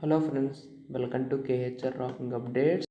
Hello friends, welcome to KHR rocking updates.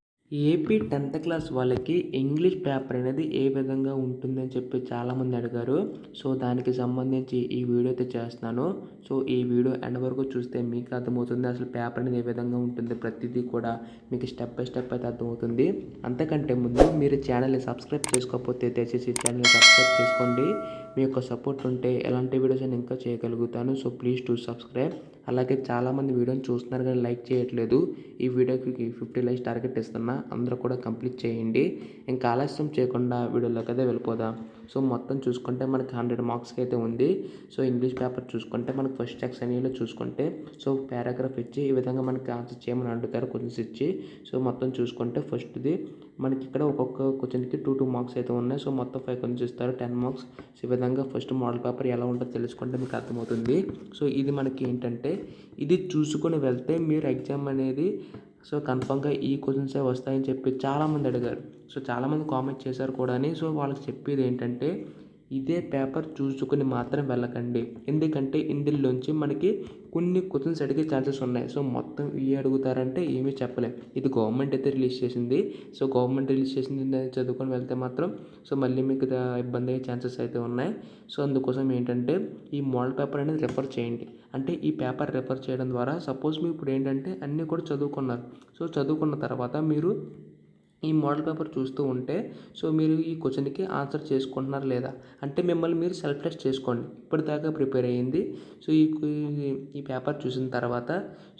AP 10th class వాళ్ళకి English paper అనేది ఏ విధంగా ఉంటుందని చెప్పి చాలామంది అడిగారు. సో దానికి సంబంధించి ఈ వీడియో అయితే చేస్తున్నాను. సో ఈ వీడియో ఎండ్ వరకు చూస్తే మీకు అర్థమవుతుంది అసలు పేపర్ అనేది ఏ విధంగా ఉంటుంది. ప్రతిదీ కూడా మీకు స్టెప్ బై స్టెప్ అయితే అర్థమవుతుంది. అంతకంటే ముందు మీరు ఛానల్ని సబ్స్క్రైబ్ చేసుకోకపోతే దయచేసి ఛానల్ని సబ్స్క్రైబ్ చేసుకోండి. మీ యొక్క సపోర్ట్ ఉంటే ఎలాంటి వీడియోస్ నేను ఇంకా చేయగలుగుతాను. So please to subscribe. అలాగే చాలామంది వీడియోని చూస్తున్నారు కానీ లైక్ చేయట్లేదు. ఈ వీడియోకి 50 లైక్స్ టార్గెట్ ఇస్తున్నా, అందరూ కూడా కంప్లీట్ చేయండి. ఇంకా ఆలస్యం చేయకుండా వీడియోలోకి అయితే వెళ్ళిపోదాం. సో మొత్తం చూసుకుంటే మనకి 100 మార్క్స్కి అయితే ఉంది. సో ఇంగ్లీష్ పేపర్ చూసుకుంటే మనకి ఫస్ట్ సెక్షన్లో చూసుకుంటే సో పారాగ్రాఫ్ ఇచ్చి ఈ విధంగా మనకి ఆన్సర్ చేయమని అడుగుతారు క్వశ్చన్స్ ఇచ్చి. సో మొత్తం చూసుకుంటే ఫస్ట్ది మనకి ఇక్కడ ఒక్కొక్క క్వశ్చన్కి 2 మార్క్స్ అయితే ఉన్నాయి. సో మొత్తం 5 క్వశ్చన్స్ ఇస్తారు, 10 మార్క్స్. సో ఈ విధంగా ఫస్ట్ మోడల్ పేపర్ ఎలా ఉంటుందో తెలుసుకుంటే మీకు అర్థమవుతుంది. సో ఇది మనకి ఏంటంటే ఇది చూసుకొని వెళ్తే మీరు ఎగ్జామ్ అనేది సో కన్ఫామ్గా ఈ క్వశ్చన్సే వస్తాయని చెప్పి చాలామంది అడిగారు. సో చాలామంది కామెంట్ చేశారు కూడా. సో వాళ్ళకి చెప్పేది ఏంటంటే ఇదే పేపర్ చూసుకొని మాత్రం వెళ్ళకండి. ఎందుకంటే ఇందులోంచి మనకి కొన్ని క్వశ్చన్స్ అడిగే ఛాన్సెస్ ఉన్నాయి. సో మొత్తం ఇవి అడుగుతారంటే ఏమీ చెప్పలేం. ఇది గవర్నమెంట్ అయితే రిలీజ్ చేసింది. సో గవర్నమెంట్ రిలీజ్ చేసింది చదువుకొని వెళ్తే మాత్రం సో మళ్ళీ మీకు ఇబ్బంది అయ్యే ఛాన్సెస్ అయితే ఉన్నాయి. సో అందుకోసం ఏంటంటే ఈ మోడల్ పేపర్ అనేది రెఫర్ చేయండి. అంటే ఈ పేపర్ రెఫర్ చేయడం ద్వారా సపోజ్ మీరు ఇప్పుడు ఏంటంటే అన్నీ కూడా చదువుకున్నారు. సో చదువుకున్న తర్వాత మీరు ఈ మోడల్ పేపర్ చూస్తూ ఉంటే సో మీరు ఈ క్వశ్చన్కి ఆన్సర్ చేసుకుంటున్నారు లేదా అంటే మిమ్మల్ని మీరు సెల్ఫ్ టెస్ట్ చేసుకోండి. ఇప్పటిదాకా ప్రిపేర్ అయ్యింది. సో ఈ పేపర్ చూసిన తర్వాత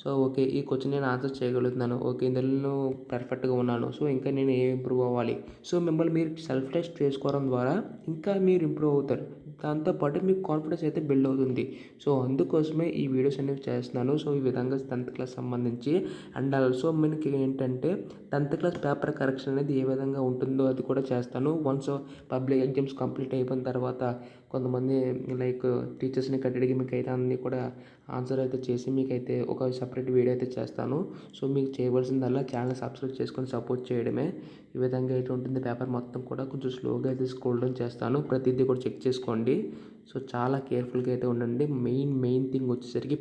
సో ఓకే ఈ క్వశ్చన్ నేను ఆన్సర్ చేయగలుగుతున్నాను, ఓకే ఇందులో పర్ఫెక్ట్గా ఉన్నాను, సో ఇంకా నేను ఇంప్రూవ్ అవ్వాలి. సో మిమ్మల్ని మీరు సెల్ఫ్ టెస్ట్ చేసుకోవడం ద్వారా ఇంకా మీరు ఇంప్రూవ్ అవుతారు. దాంతోపాటు మీకు కాన్ఫిడెన్స్ అయితే బిల్డ్ అవుతుంది. సో అందుకోసమే ఈ వీడియోస్ అనేవి చేస్తున్నాను. సో ఈ విధంగా 10th క్లాస్ సంబంధించి అండ్ ఆల్సో మనకి ఏంటంటే 10th క్లాస్ పేపర్ కరెక్షన్ అనేది ఏ విధంగా ఉంటుందో అది కూడా చేస్తాను. వన్స్ పబ్లిక్ ఎగ్జామ్స్ కంప్లీట్ అయిపోయిన తర్వాత కొంతమంది లైక్ టీచర్స్ని కట్టడికి మీకు అయితే అన్నీ కూడా ఆన్సర్ అయితే చేసి మీకైతే ఒక సపరేట్ వీడియో అయితే చేస్తాను. సో మీకు చేయవలసిందల్లా ఛానల్ సబ్స్క్రైబ్ చేసుకొని సపోర్ట్ చేయడమే. ఈ విధంగా అయితే ఉంటుంది పేపర్ మొత్తం కూడా. కొంచెం స్లోగా అయితే స్క్రోల్ డౌన్ చేస్తాను, ప్రతిదీ కూడా చెక్ చేసుకోండి. సో చాలా కేర్ఫుల్గా అయితే ఉండండి. మెయిన్ థింగ్ వచ్చేసరికి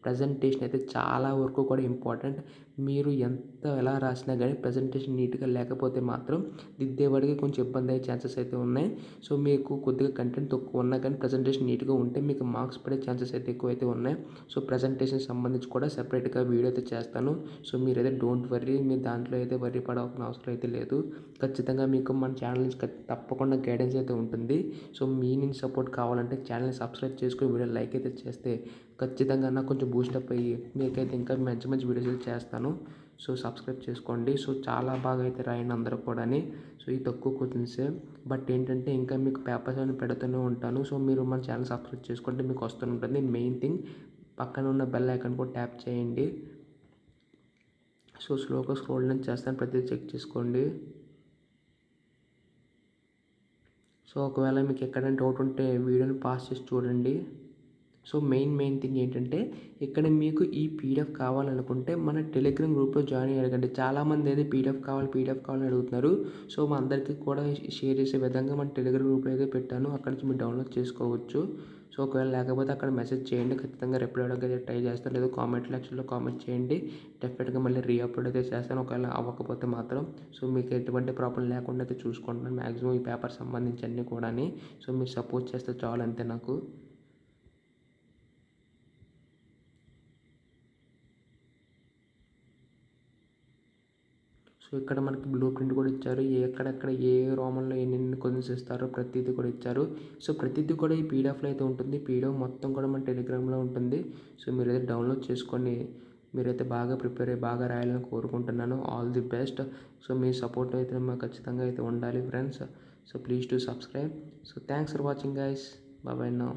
ప్రజెంటేషన్ అయితే చాలా వరకు కూడా ఇంపార్టెంట్. మీరు ఎలా రాసినా కానీ ప్రజెంటేషన్ నీట్గా లేకపోతే మాత్రం దిద్దేవాడికి కొంచెం ఇబ్బంది అయ్యే ఛాన్సెస్ అయితే ఉన్నాయి. సో మీకు కొద్దిగా కంటెంట్ తక్కువ ఉన్నా కానీ ప్రజెంటేషన్ నీట్గా ఉంటే మీకు మార్క్స్ పడే ఛాన్సెస్ అయితే ఎక్కువ అయితే ఉన్నాయి. సో ప్రజెంటేషన్ సంబంధించి కూడా సెపరేట్గా వీడియో అయితే చేస్తాను. సో మీరైతే డోంట్ వర్రీ, మీరు దాంట్లో అయితే వర్రీ పడాల్సిన అవసరం అయితే లేదు. ఖచ్చితంగా మీకు మన ఛానల్ నుంచి తప్పకుండా గైడెన్స్ అయితే ఉంటుంది. సో మీ నుంచి సపోర్ట్ కావాలంటే ఛానల్ని సబ్స్క్రైబ్ చేసుకుని వీడియో లైక్ అయితే చేస్తే ఖచ్చితంగా నాకు కొంచెం బూస్టప్ అయ్యి మీకైతే ఇంకా మంచి వీడియోస్ అయితే చేస్తాను. సో సబ్స్క్రైబ్ చేసుకోండి. సో చాలా బాగా అయితే రాయండి అందరూ కూడా. సో ఈ తక్కువ క్వశ్చన్సే బట్ ఏంటంటే ఇంకా మీకు పేపర్స్ అని పెడుతూనే ఉంటాను. సో మీరు మన ఛానల్ సబ్స్క్రైబ్ చేసుకుంటే మీకు వస్తూనే ఉంటుంది. మెయిన్ థింగ్ పక్కన ఉన్న బెల్ ఐకాన్ కూడా ట్యాప్ చేయండి. సో స్లోగా స్క్రోల్ డౌన్ చేస్తాను, ప్రతిదీ చెక్ చేసుకోండి. సో ఒకవేళ మీకు ఎక్కడైనా డౌట్ ఉంటే వీడియోని పాస్ చేసి చూడండి. సో మెయిన్ థింగ్ ఏంటంటే ఇక్కడ మీకు ఈ పీడిఎఫ్ కావాలనుకుంటే మన టెలిగ్రామ్ గ్రూప్లో జాయిన్ అయ్యారండి. చాలామంది అయితే పీడిఎఫ్ కావాలని అడుగుతున్నారు. సో మా అందరికీ కూడా షేర్ చేసే విధంగా మన టెలిగ్రామ్ గ్రూప్లో అయితే పెట్టాను, అక్కడ నుంచి మీరు డౌన్లోడ్ చేసుకోవచ్చు. సో ఒకవేళ లేకపోతే అక్కడ మెసేజ్ చేయండి, ఖచ్చితంగా రిప్లై అవ్వడానికి అయితే ట్రై చేస్తాను. లేదా కామెంట్ సెక్షన్లో కామెంట్ చేయండి, డెఫినెట్గా మళ్ళీ రీఅప్లోడ్ అయితే చేస్తాను ఒకవేళ అవ్వకపోతే మాత్రం. సో మీకు ఎటువంటి ప్రాబ్లం లేకుండా అయితే చూసుకుంటున్నాను మ్యాక్సిమం ఈ పేపర్ సంబంధించి అన్నీ కూడా. సో మీరు సపోర్ట్ చేస్తే చాలు అంతే నాకు. సో ఇక్కడ మనకి బ్లూ ప్రింట్ కూడా ఇచ్చారు, ఎక్కడెక్కడ ఏ రోమన్లో ఎన్ని క్వశ్చన్స్ ఇస్తారో ప్రతిదీ కూడా ఇచ్చారు. సో ప్రతిదీ కూడా ఈ పీడిఎఫ్లో అయితే ఉంటుంది. పీడిఎఫ్ మొత్తం కూడా మన టెలిగ్రామ్లో ఉంటుంది. సో మీరైతే డౌన్లోడ్ చేసుకొని మీరైతే బాగా ప్రిపేర్ అయ్యి బాగా రాయాలని కోరుకుంటున్నాను. All the best. సో మీ సపోర్ట్ అయితే మాకు ఖచ్చితంగా అయితే ఉండాలి friends. So please to subscribe. So thanks for watching guys. Bye now.